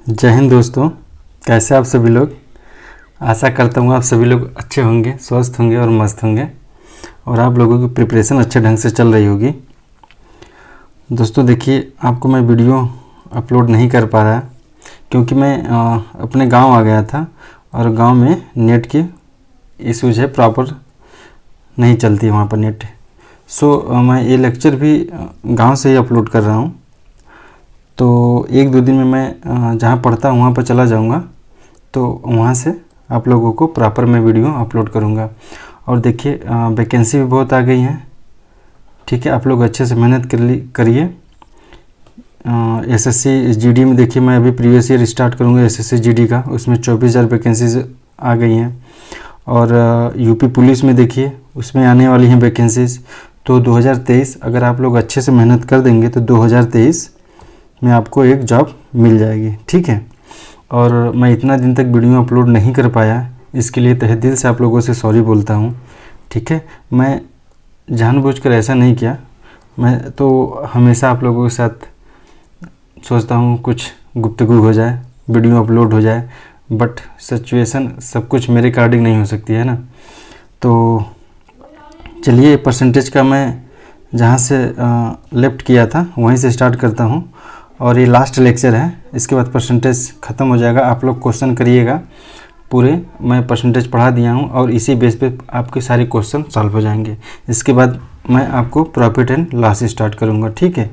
जय हिंद दोस्तों, कैसे आप सभी लोग। आशा करता हूँ आप सभी लोग अच्छे होंगे, स्वस्थ होंगे और मस्त होंगे और आप लोगों की प्रिपरेशन अच्छे ढंग से चल रही होगी। दोस्तों देखिए, आपको मैं वीडियो अपलोड नहीं कर पा रहा क्योंकि मैं अपने गांव आ गया था और गांव में नेट की इश्यूज है, प्रॉपर नहीं चलती है वहाँ पर नेट। मैं ये लेक्चर भी गांव से ही अपलोड कर रहा हूँ। तो एक दो दिन में मैं जहाँ पढ़ता हूँ वहाँ पर चला जाऊँगा, तो वहाँ से आप लोगों को प्रॉपर मैं वीडियो अपलोड करूँगा। और देखिए वैकेंसी भी बहुत आ गई हैं, ठीक है। आप लोग अच्छे से मेहनत करिए। एसएससी जीडी में देखिए, मैं अभी प्रीवियस ईयर स्टार्ट करूँगा एसएससी जीडी का, उसमें 24,000 वैकेंसीज आ गई हैं। और यूपी पुलिस में देखिए, उसमें आने वाली हैं वैकेंसीज। तो 2023 अगर आप लोग अच्छे से मेहनत कर देंगे तो 2023 में आपको एक जॉब मिल जाएगी, ठीक है। और मैं इतना दिन तक वीडियो अपलोड नहीं कर पाया, इसके लिए तहे दिल से आप लोगों से सॉरी बोलता हूँ, ठीक है। मैं जानबूझकर ऐसा नहीं किया, मैं तो हमेशा आप लोगों के साथ सोचता हूँ कुछ गुफ्तगू हो जाए, वीडियो अपलोड हो जाए, बट सिचुएशन सब कुछ मेरे अकॉर्डिंग नहीं हो सकती है ना। तो चलिए परसेंटेज का मैं जहाँ से लेफ्ट किया था वहीं से स्टार्ट करता हूँ। और ये लास्ट लेक्चर है, इसके बाद परसेंटेज ख़त्म हो जाएगा। आप लोग क्वेश्चन करिएगा पूरे, मैं परसेंटेज पढ़ा दिया हूँ और इसी बेस पे आपके सारे क्वेश्चन सॉल्व हो जाएंगे। इसके बाद मैं आपको प्रॉफिट एंड लॉस स्टार्ट करूँगा, ठीक है।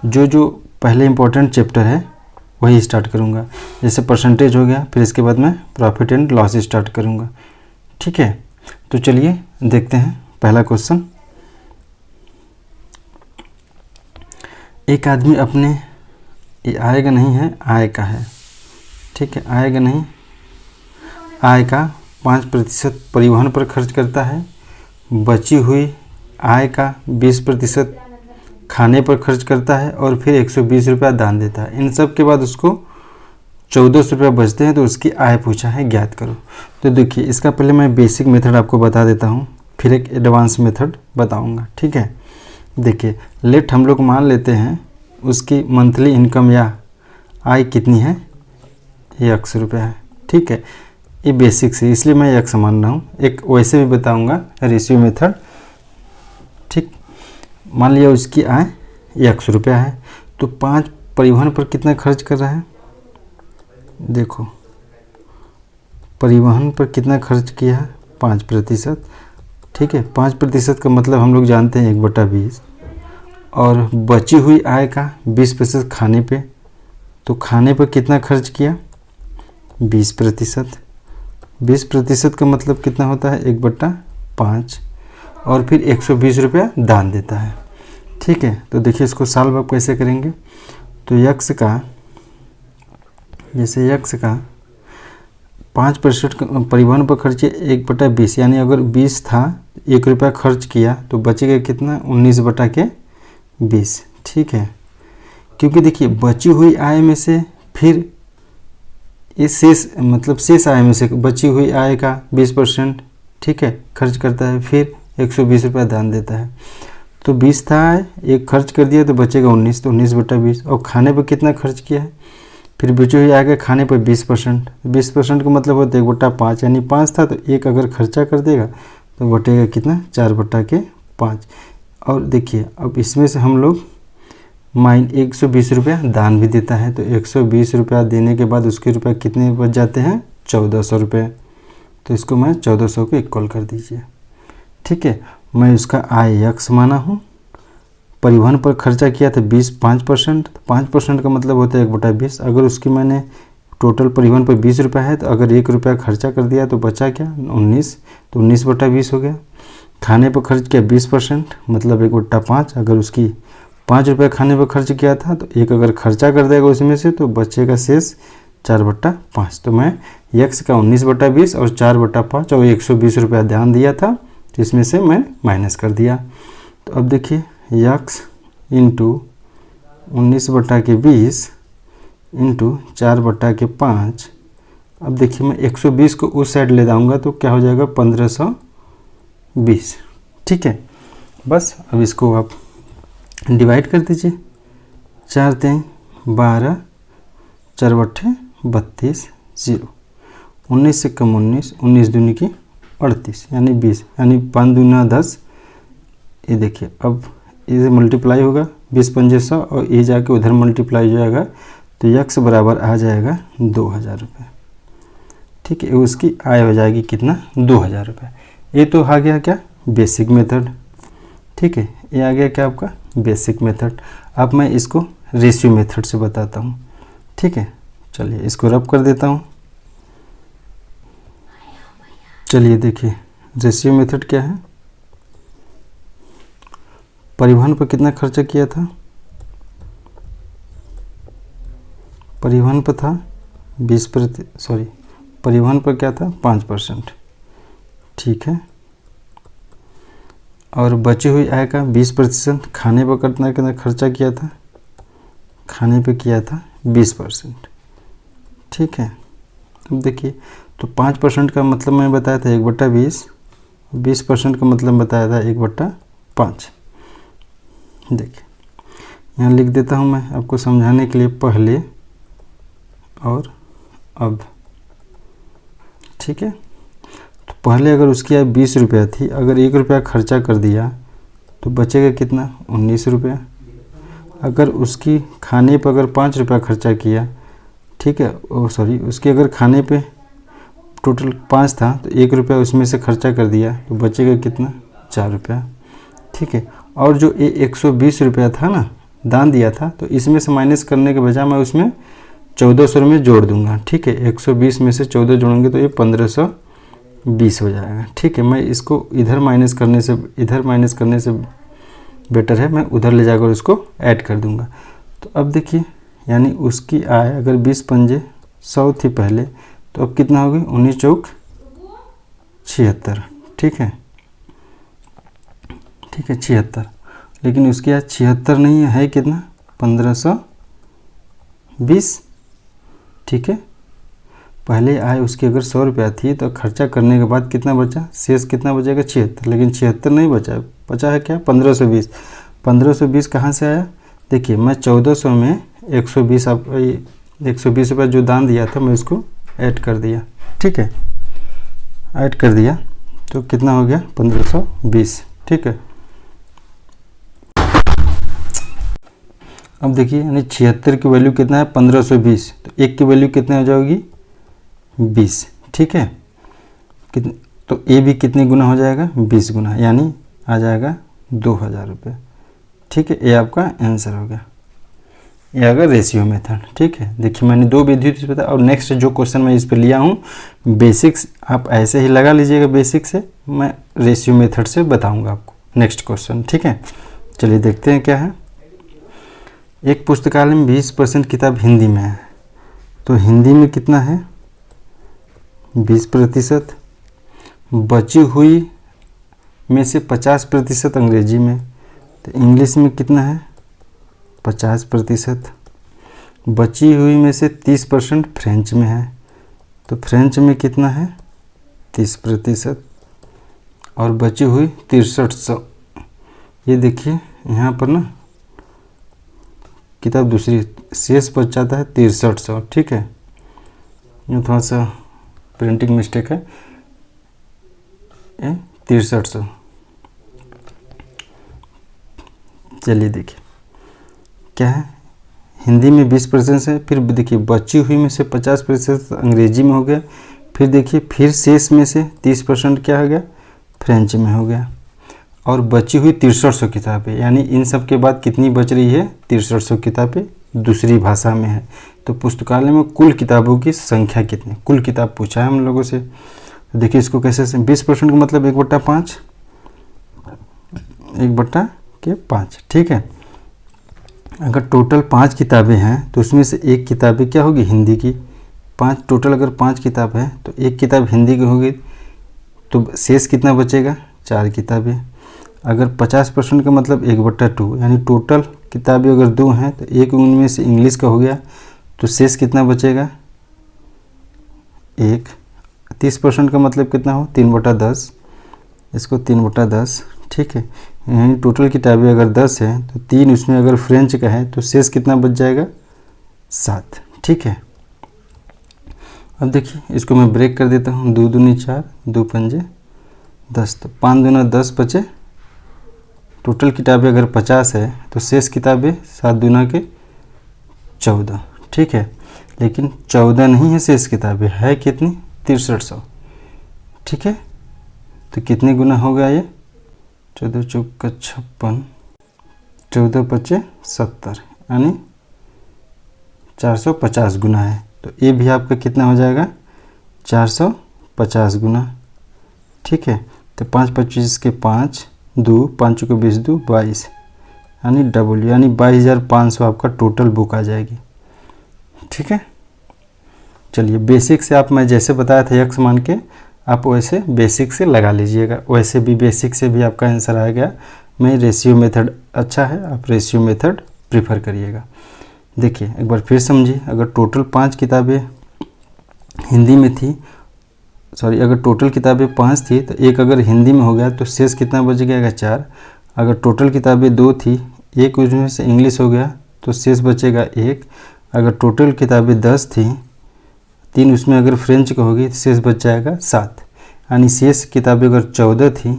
जो पहले इंपॉर्टेंट चैप्टर है वही स्टार्ट करूँगा, जैसे परसेंटेज हो गया, फिर इसके बाद मैं प्रॉफिट एंड लॉस स्टार्ट करूँगा, ठीक है। तो चलिए देखते हैं पहला क्वेश्चन। एक आदमी अपने, ये आएगा नहीं है, आय का है, ठीक है। आएगा नहीं, आय का 5% परिवहन पर खर्च करता है, बची हुई आय का 20% खाने पर खर्च करता है और फिर 120 रुपया दान देता है। इन सब के बाद उसको 1400 रुपया बचते हैं, तो उसकी आय पूछा है, ज्ञात करो। तो देखिए, इसका पहले मैं बेसिक मेथड आपको बता देता हूँ, फिर एक एडवांस मेथड बताऊँगा, ठीक है। देखिए, लेट हम लोग मान लेते हैं उसकी मंथली इनकम या आय कितनी है, 100 रुपया है, ठीक है। ये बेसिक से, इसलिए मैं 100 मान रहा हूँ। एक वैसे भी बताऊँगा रेशियो मेथड, ठीक। मान लिया उसकी आय 100 रुपया है, तो 5 परिवहन पर कितना खर्च कर रहा है, देखो परिवहन पर कितना खर्च किया है, 5%, ठीक है। 5% का मतलब हम लोग जानते हैं 1/20, और बची हुई आय का 20% खाने पे, तो खाने पर कितना खर्च किया, 20%। 20% का मतलब कितना होता है, 1/5, और फिर 120 रुपया दान देता है, ठीक है। तो देखिए इसको सॉल्व आप कैसे करेंगे। तो यक्स का, जैसे यक्स का 5% परिवहन पर खर्च 1/20, यानी अगर 20 था, 1 रुपया खर्च किया तो बचेगा कितना, 19/20, ठीक है। क्योंकि देखिए बची हुई आय में से फिर इस शेष आय में से बची हुई आय का 20%, ठीक है, खर्च करता है, फिर 120 रुपया दान देता है। तो 20 था आय, एक खर्च कर दिया तो बचेगा 19, तो 19/20। और खाने पर कितना खर्च किया है, फिर बची हुई आय का खाने पर 20%, 20% का मतलब होता है 1/5, यानी 5 था तो एक अगर खर्चा कर देगा तो बटेगा कितना, 4/5। और देखिए अब इसमें से हम लोग 120 रुपया दान भी देता है, तो 120 रुपया देने के बाद उसके रुपये कितने बच जाते हैं, 1400 रुपये। तो इसको मैं 1400 को इक्वल कर दीजिए, ठीक है। मैं उसका आय यक्स माना हूँ, परिवहन पर खर्चा किया था 5%, तो 5% का मतलब होता है 1/20। अगर उसकी मैंने टोटल परिवहन पर 20 रुपया है, तो अगर 1 रुपया खर्चा कर दिया तो बचा क्या, 19, तो 19/20 हो गया। खाने पर खर्च किया 20%, मतलब 1/5। अगर उसकी 5 रुपया खाने पर खर्च किया था, तो एक अगर खर्चा कर देगा उसमें से तो बचेगा शेष 4/5। तो मैं यक्स का 19/20 और 4/5 और 120 रुपया ध्यान दिया था, तो इसमें से मैं माइनस कर दिया। तो अब देखिए यक्स इंटू 19/20 इंटू 4/5। अब देखिए मैं 120 को उस साइड ले जाऊँगा तो क्या हो जाएगा, 1520, ठीक है। बस अब इसको आप डिवाइड कर दीजिए, 4 × 12, 4 बट्ठे 32, 0। 19 से कम 19, 19 दूनी की 38 यानी 20, यानी 5 दूना 10। ये देखिए अब इसे मल्टीप्लाई होगा 20 पंजे 100 और ये जाके उधर मल्टीप्लाई हो जाएगा तो यक्स बराबर आ जाएगा 2000 रुपये। ठीक है, उसकी आय हो जाएगी कितना 2000 रुपये। ये तो आ गया क्या बेसिक मेथड। ठीक है, ये आ गया क्या आपका बेसिक मेथड। अब मैं इसको रेशियो मेथड से बताता हूँ। ठीक है, चलिए इसको रब कर देता हूँ। चलिए देखिए रेशियो मेथड क्या है। परिवहन पर कितना खर्चा किया था, परिवहन पर था 20%, परिवहन पर क्या था 5%। ठीक है, और बची हुई आय का 20%। खाने पर कितना खर्चा किया था, खाने पे किया था 20%। ठीक है, अब देखिए तो 5% का मतलब मैं बताया था 1/20, 20% का मतलब बताया था 1/5। देखिए यहाँ लिख देता हूँ मैं आपको समझाने के लिए, पहले और अब। ठीक है, तो पहले अगर उसकी आय 20 रुपया थी, अगर 1 रुपया खर्चा कर दिया तो बचेगा कितना 19 रुपया। अगर उसकी खाने पर अगर 5 रुपया खर्चा किया, ठीक है, उसके अगर खाने पे टोटल 5 था तो 1 रुपया उसमें से खर्चा कर दिया तो बचेगा कितना 4 रुपया। ठीक है, और जो ये 120 रुपया था ना दान दिया था, तो इसमें से माइनस करने के बजाय मैं उसमें 1400 में जोड़ दूंगा। ठीक है, 120 में से 14 जोड़ेंगे तो ये 1520 हो जाएगा। ठीक है, मैं इसको इधर माइनस करने से बेटर है मैं उधर ले जाकर उसको ऐड कर दूंगा। तो अब देखिए यानी उसकी आय अगर 20 पंजे 100 थी पहले, तो अब कितना होगी 19 चौक 76। ठीक है, 76, लेकिन उसकी आय 76 नहीं है कितना 1520। ठीक है, पहले आय उसकी अगर 100 रुपया थी तो खर्चा करने के बाद कितना बचा, शेष कितना बचेगा 76, लेकिन 76 नहीं बचा है क्या 1520। 1520 कहाँ से आया, देखिए मैं 1400 में 120 रुपया जो दान दिया था मैं उसको ऐड कर दिया। ठीक है, ऐड कर दिया तो कितना हो गया 1520। ठीक है, अब देखिए यानी 76 की वैल्यू कितना है 1520, तो 1 की वैल्यू कितनी हो जाएगी 20। ठीक है, तो ये भी कितने गुना हो जाएगा 20 गुना, यानी आ जाएगा 2000 रुपये। ठीक है, ये आपका आंसर हो गया। ये आ गया रेशियो मेथड। ठीक है, देखिए मैंने 2 विधि से बताया और नेक्स्ट जो क्वेश्चन मैं इस पर लिया हूँ बेसिक्स, आप ऐसे ही लगा लीजिएगा बेसिक से, मैं रेशियो मेथड से बताऊँगा आपको नेक्स्ट क्वेश्चन। ठीक है, चलिए देखते हैं क्या है। एक पुस्तकालय में 20% किताब हिंदी में है, तो हिंदी में कितना है 20%, बची हुई में से 50% अंग्रेजी में, तो इंग्लिश में कितना है 50%, बची हुई में से 30% फ्रेंच में है, तो फ्रेंच में कितना है 30%, और बची हुई 6300। ये देखिए यहाँ पर ना किताब दूसरी शेष बच जाता है 6300। ठीक है, ये थोड़ा सा प्रिंटिंग मिस्टेक है, 6300। चलिए देखिए क्या है, हिंदी में 20% है, फिर देखिए बची हुई में से 50% अंग्रेजी में हो गया, फिर देखिए फिर शेष में से 30% क्या हो गया फ्रेंच में हो गया, और बची हुई 6300 किताबें, यानी इन सब के बाद कितनी बच रही है 6300 किताबें दूसरी भाषा में है। तो पुस्तकालय में कुल किताबों की संख्या कितनी, कुल किताब पूछा है हम लोगों से। तो देखिए इसको कैसे 20% का मतलब 1/5, 1/5। ठीक है, अगर टोटल 5 किताबें हैं तो उसमें से एक किताबें क्या होगी हिंदी की, 5 टोटल अगर 5 किताब है तो एक किताब हिंदी की होगी, तो शेष कितना बचेगा 4 किताबें। अगर 50% का मतलब 1/2, यानी टोटल किताबें अगर 2 हैं तो एक उनमें से इंग्लिश का हो गया, तो शेष कितना बचेगा 1। 30% का मतलब कितना हो 3/10, इसको 3/10। ठीक है, यानी टोटल किताबें अगर 10 है तो 3 उसमें अगर फ्रेंच का है तो शेष कितना बच जाएगा 7। ठीक है, अब देखिए इसको मैं ब्रेक कर देता हूँ, 2 दूनी 4, 2 पंजे 10, तो 5 दूना 10 बचे। टोटल किताबें अगर 50 है तो शेष किताबें 7 दूना के 14, ठीक है। लेकिन 14 नहीं है शेष किताबें, है कितनी, 6300, ठीक है। तो कितने गुना हो गया ये, 14 चौका 56, 14 पचे 70, यानी 450 गुना है। तो ये भी आपका कितना हो जाएगा, 450 गुना, ठीक है। तो 5 25 के 5, 2 5 को 20, 2 22, यानी डबल, यानी 22,500 आपका टोटल बुक आ जाएगी, ठीक है। चलिए बेसिक से आप, मैं जैसे बताया था यक्स मान के, आप वैसे बेसिक से लगा लीजिएगा। वैसे भी बेसिक से भी आपका आंसर आ गया। मैं रेशियो मेथड अच्छा है, आप रेशियो मेथड प्रीफर करिएगा। देखिए एक बार फिर समझिए, अगर टोटल 5 किताबें हिंदी में थी, सॉरी अगर टोटल किताबें 5 थी तो एक अगर हिंदी में हो गया तो शेष कितना बच गया, 4। अगर टोटल किताबें 2 थी, एक उसमें से इंग्लिश हो गया तो शेष बचेगा 1। अगर टोटल किताबें 10 थी, 3 उसमें अगर फ्रेंच का होगी तो शेष बच जाएगा 7। यानी शेष किताबें अगर 14 थी,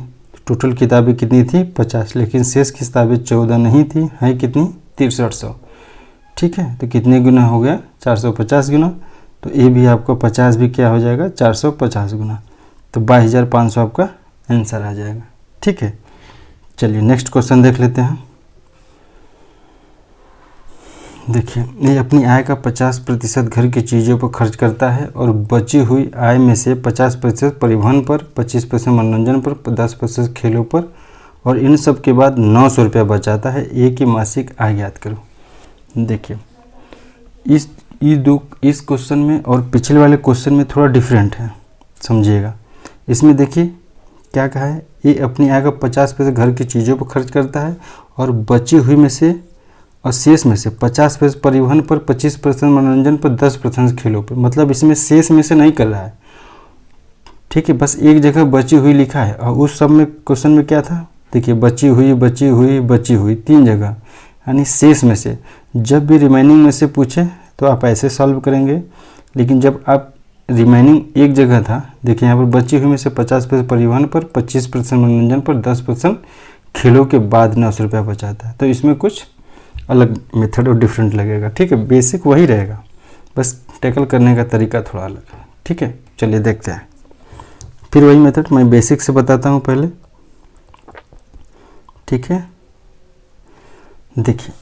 टोटल किताबें कितनी थी, 50, लेकिन शेष किताबें 14 नहीं थी, हैं कितनी, 6300, ठीक है। तो कितने गुना हो गया, 450 गुना। तो ये भी आपको 50 भी क्या हो जाएगा, 450 गुना। तो 22,500 आपका आंसर आ जाएगा, ठीक है। चलिए नेक्स्ट क्वेश्चन देख लेते हैं। देखिए ये अपनी आय का 50% घर की चीज़ों पर खर्च करता है और बची हुई आय में से 50% परिवहन पर, 25% मनोरंजन पर, 10% खेलों पर, और इन सब के बाद 900 रुपया बचाता है। एक ही मासिक आय ज्ञात करो। देखिए इस क्वेश्चन में और पिछले वाले क्वेश्चन में थोड़ा डिफरेंट है, समझिएगा। इसमें देखिए क्या कहा है, ये अपनी आय का 50% घर की चीज़ों पर खर्च करता है और बची हुई में से और शेष में से 50% परिवहन पर, 25% मनोरंजन पर, 10% खेलों पर। मतलब इसमें शेष में से नहीं कर रहा है, ठीक है। बस एक जगह बची हुई लिखा है और उस सब में क्वेश्चन में क्या था, देखिए बची हुई, बची हुई, बची हुई, 3 जगह, यानी शेष में से। जब भी रिमेनिंग में से पूछे तो आप ऐसे सॉल्व करेंगे, लेकिन जब आप रिमेनिंग एक जगह था, देखिए यहाँ पर बची हुई में से 50% परिवहन पर, 25% मनोरंजन पर, 10% खेलों के बाद 900 रुपया बचाता है। तो इसमें कुछ अलग मेथड और डिफरेंट लगेगा, ठीक है। बेसिक वही रहेगा, बस टैकल करने का तरीका थोड़ा अलग है, ठीक है। चलिए देखते हैं फिर वही मेथड, मैं बेसिक से बताता हूँ पहले, ठीक है। देखिए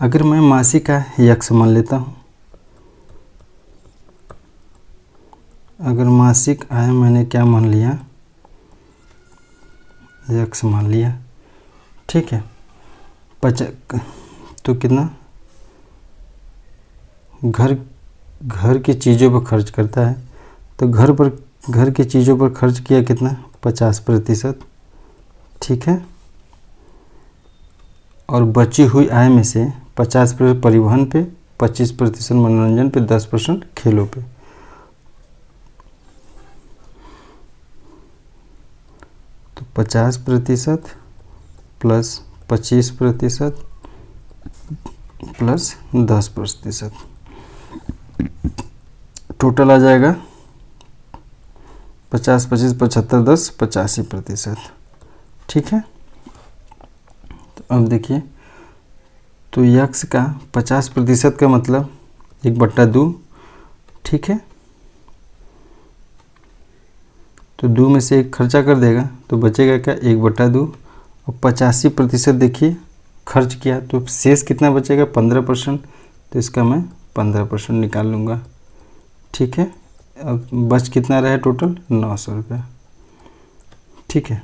अगर मैं मासिक आय यक्स मान लेता हूँ, अगर मासिक आय मैंने क्या मान लिया, यक्स मान लिया, ठीक है। तो कितना, घर की चीज़ों पर खर्च करता है, तो घर की चीज़ों पर खर्च किया कितना, 50%, ठीक है। और बची हुई आय में से 50% परिवहन पे, 25% मनोरंजन पे, 10% खेलों पे। तो 50% प्लस 25% प्लस 10%, टोटल आ जाएगा 50, 25, 75, 10, 85%, ठीक है। तो अब देखिए, तो यक्स का 50% का मतलब 1/2, ठीक है। तो 2 में से 1 खर्चा कर देगा तो बचेगा क्या, 1/2। और 85% देखिए खर्च किया तो शेष कितना बचेगा, 15%। तो इसका मैं 15% निकाल लूँगा, ठीक है। अब बच कितना रहा टोटल, 900 रुपया, ठीक है।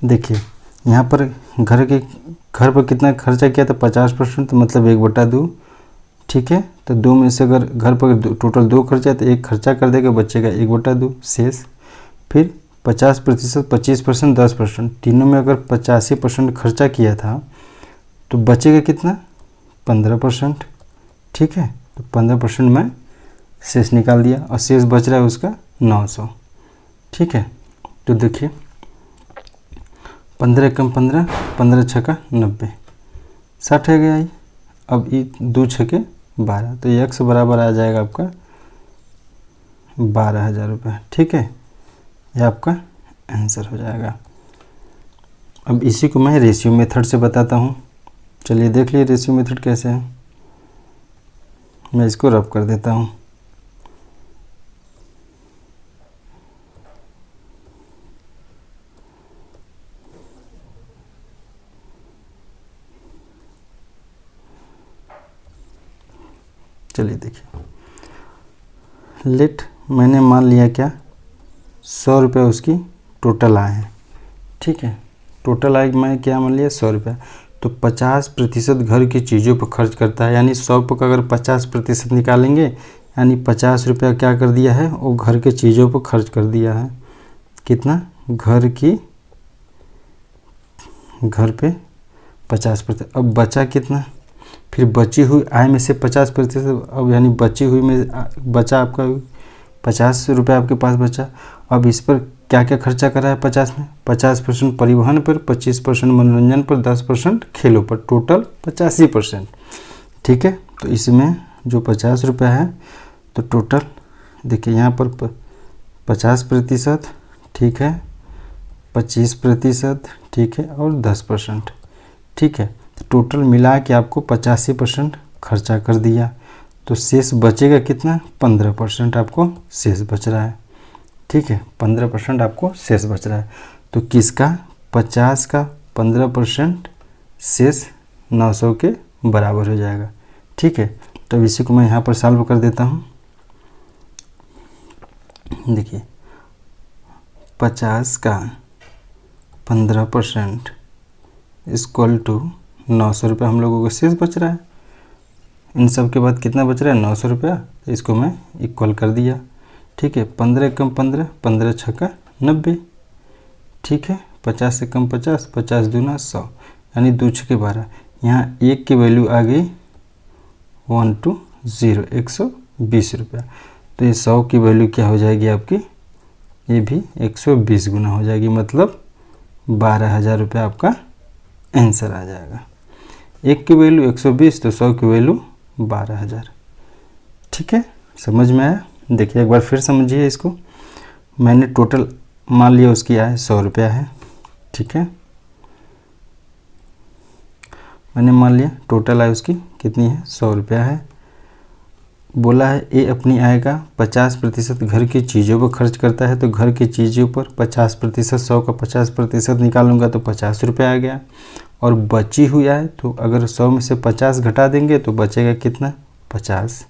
देखिए यहाँ पर घर पर कितना खर्चा किया था, 50%, तो मतलब 1/2, ठीक है। तो 2 में से अगर घर पर टोटल 2 खर्चा है तो 1 खर्चा कर देगा, बचेगा 1/2 शेष। फिर 50%, 25%, 10%, तीनों में अगर 85% खर्चा किया था तो बचेगा कितना, 15%, ठीक है। तो 15% में शेष निकाल दिया और शेष बच रहा है उसका 900, ठीक है। तो देखिए 15 कम 15, 15 छक्का 90, 60 है गया ये। अब ये 2 छक्के 12, तो यक्स बराबर आ जाएगा आपका 12,000 रुपये। ठीक है, यह आपका आंसर हो जाएगा। अब इसी को मैं रेशियो मेथड से बताता हूँ। चलिए देख लिए रेशियो मेथड कैसे है। मैं इसको रब कर देता हूँ। चलिए देखिए, लेट मैंने मान लिया क्या 100 रुपये उसकी टोटल आए हैं। ठीक है, टोटल आए मैं क्या मान लिया 100 रुपये। तो 50% घर की चीज़ों पर खर्च करता है, यानी 100 पर अगर 50% निकालेंगे यानी 50 रुपया क्या कर दिया है वो घर के चीज़ों पर खर्च कर दिया है। कितना? घर पे 50%। अब बचा कितना? फिर बची हुई आय में से 50%, अब यानी बची हुई में बचा आपका 50 रुपये आपके पास बचा। अब इस पर क्या क्या खर्चा करा है 50 में? 50% परिवहन पर, 25% मनोरंजन पर, 10% खेलों पर, टोटल 85%। ठीक है, तो इसमें जो 50 रुपये है तो टोटल देखिए यहाँ पर 50%, ठीक है, 25%, ठीक है, और 10%। ठीक है, तो टोटल मिला के आपको 85% खर्चा कर दिया। तो शेष बचेगा कितना? 15% आपको शेष बच रहा है। ठीक है, 15% आपको शेष बच रहा है। तो किसका? 50 का 15% शेष 900 के बराबर हो जाएगा। ठीक है, तो इसी को मैं यहाँ पर सॉल्व कर देता हूँ। देखिए 50 का 15% इक्वल टू 900 रुपये हम लोगों को शेष बच रहा है। इन सब के बाद कितना बच रहा है? 900 रुपया। तो इसको मैं इक्वल कर दिया। ठीक है, 15 कम 15, 15 छक्का 90। ठीक है, 50 से कम 50, 50 दूना 100, यानी 2 छक्के 12। यहाँ 1 की वैल्यू आ गई 120, 120 रुपया। तो ये 100 की वैल्यू क्या हो जाएगी आपकी? ये भी 120 गुना हो जाएगी, मतलब 12,000 रुपया आपका आंसर आ जाएगा। 1 की वैल्यू 120 तो 100 की वैल्यू 12,000। ठीक है, समझ में आया? देखिए एक बार फिर समझिए इसको। मैंने टोटल मान लिया उसकी आय 100 रुपया है। ठीक है, मैंने मान लिया टोटल आय उसकी कितनी है? 100 रुपया है। बोला है ए अपनी आय का 50% घर की चीज़ों पर खर्च करता है। तो घर की चीज़ों पर 50%, 100 का 50% निकालूंगा तो 50 रुपये आ गया। और बची हुई आय तो अगर 100 में से 50 घटा देंगे तो बचेगा कितना? 50।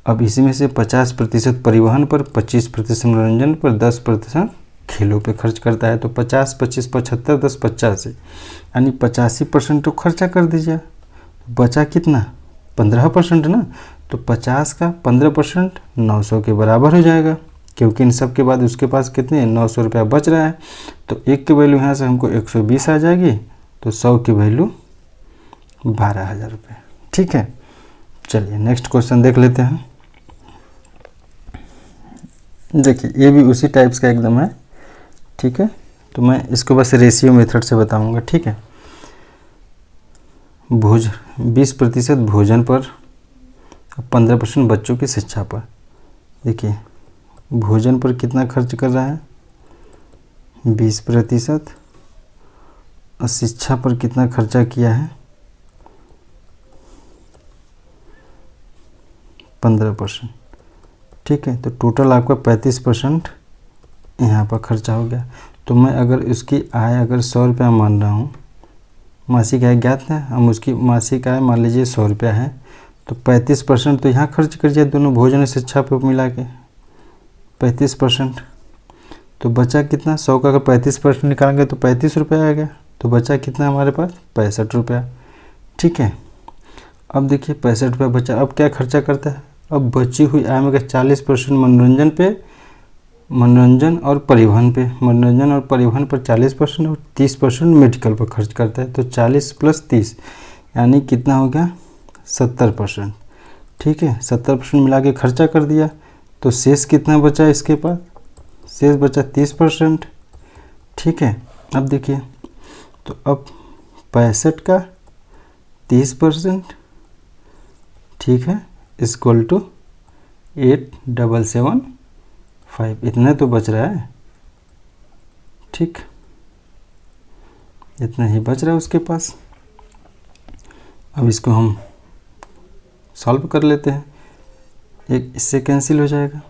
अब इसमें से 50% परिवहन पर, 25% मनोरंजन पर, 10% खेलों पे खर्च करता है। तो 50, 25, 75, 10, 50 यानी 85% तो खर्चा कर दीजिए। बचा कितना? 15% ना। तो 50 का 15% 900 के बराबर हो जाएगा, क्योंकि इन सब के बाद उसके पास कितने 900 रुपया बच रहा है। तो 1 की वैल्यू यहाँ से हमको 120 आ जाएगी, तो 100 की वैल्यू 12,000 रुपये। ठीक है, चलिए नेक्स्ट क्वेश्चन देख लेते हैं। देखिए ये भी उसी टाइप्स का एकदम है। ठीक है, तो मैं इसको बस रेशियो मेथड से बताऊंगा। ठीक है, 20% भोजन पर, 15% बच्चों की शिक्षा पर। देखिए भोजन पर कितना खर्च कर रहा है? 20%। और शिक्षा पर कितना खर्चा किया है? 15%। ठीक है, तो टोटल आपका 35% यहाँ पर खर्चा हो गया। तो मैं अगर उसकी आय अगर 100 रुपया मान रहा हूँ, मासिक आय ज्ञात है, हम उसकी मासिक आय मान लीजिए 100 रुपया है, तो 35% तो यहाँ खर्च करिए दोनों भोजन और शिक्षा पर मिला के 35%। तो बचा कितना? 100 का अगर 35% निकालेंगे तो 35 रुपया आ गया। तो बचा कितना हमारे पास? 65 रुपया। ठीक है, अब देखिए 65 रुपया बचा। अब क्या खर्चा करता है? अब बची हुई आय में 40% मनोरंजन पे, मनोरंजन और परिवहन पे, मनोरंजन और परिवहन पर 40% और 30% मेडिकल पर खर्च करता है। तो 40 + 30 यानी कितना हो गया? 70%। ठीक है, 70% मिला के खर्चा कर दिया। तो शेष कितना बचा इसके पास? शेष बचा 30%। ठीक है, अब देखिए तो अब 65 का 30%, ठीक है, इक्वल टू 877 5, इतना तो बच रहा है, ठीक, इतना ही बच रहा है उसके पास। अब इसको हम सॉल्व कर लेते हैं, एक इससे कैंसिल हो जाएगा,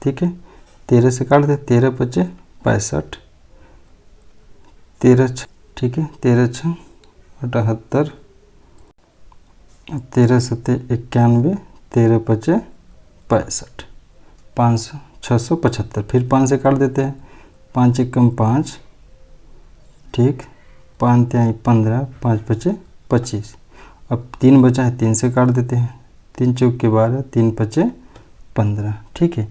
ठीक है, 13 से काट दे, 13 पचे 65, 13 ठीक है, 13 6 78, 13 7 91, 13 पचे 65, 500 675, फिर 5 से काट देते हैं, 5 एकम 5, ठीक, 5 तिहाई 15, 5 पचे 25, अब 3 बचा है, 3 से काट देते हैं, 3 चौक के 12, 3 पचे 15, ठीक है,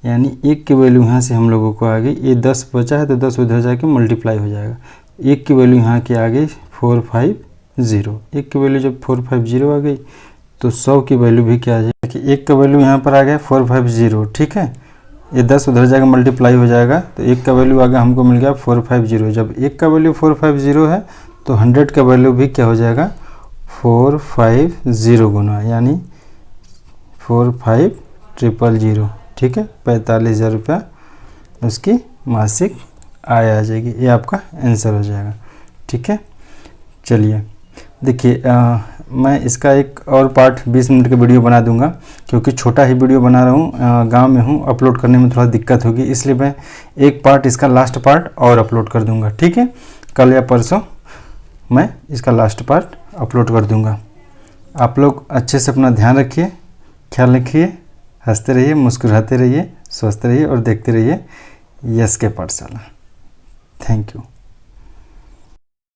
यानी 1 की वैल्यू यहाँ से हम लोगों को आ गई, ये 10 बचा है तो 10 उधर जाके मल्टीप्लाई हो जाएगा, 1 की वैल्यू यहाँ की आ गई 450, 1 की वैल्यू जब 450 आ गई तो 100 की वैल्यू भी क्या आ जाएगी कि 1 का वैल्यू यहाँ पर आ गया 450, ठीक है, ये 10 उधर जाकर मल्टीप्लाई हो जाएगा तो 1 का वैल्यू आगे हमको मिल गया 450, जब 1 का वैल्यू 450 है तो 100 का वैल्यू भी क्या हो जाएगा 450 गुना, यानी 4500, ठीक है, 45,000 रुपया उसकी मासिक आय आ जाएगी, ये आपका आंसर हो जाएगा, ठीक है। चलिए देखिए, मैं इसका एक और पार्ट 20 मिनट का वीडियो बना दूंगा, क्योंकि छोटा ही वीडियो बना रहा हूँ, गांव में हूँ, अपलोड करने में थोड़ा दिक्कत होगी, इसलिए मैं एक पार्ट इसका लास्ट पार्ट और अपलोड कर दूंगा, ठीक है, कल या परसों मैं इसका लास्ट पार्ट अपलोड कर दूंगा। आप लोग अच्छे से अपना ध्यान रखिए, ख्याल रखिए, हंसते रहिए, मुस्कुराते रहिए, स्वस्थ रहिए और देखते रहिए यस के पाठशाला। Thank you.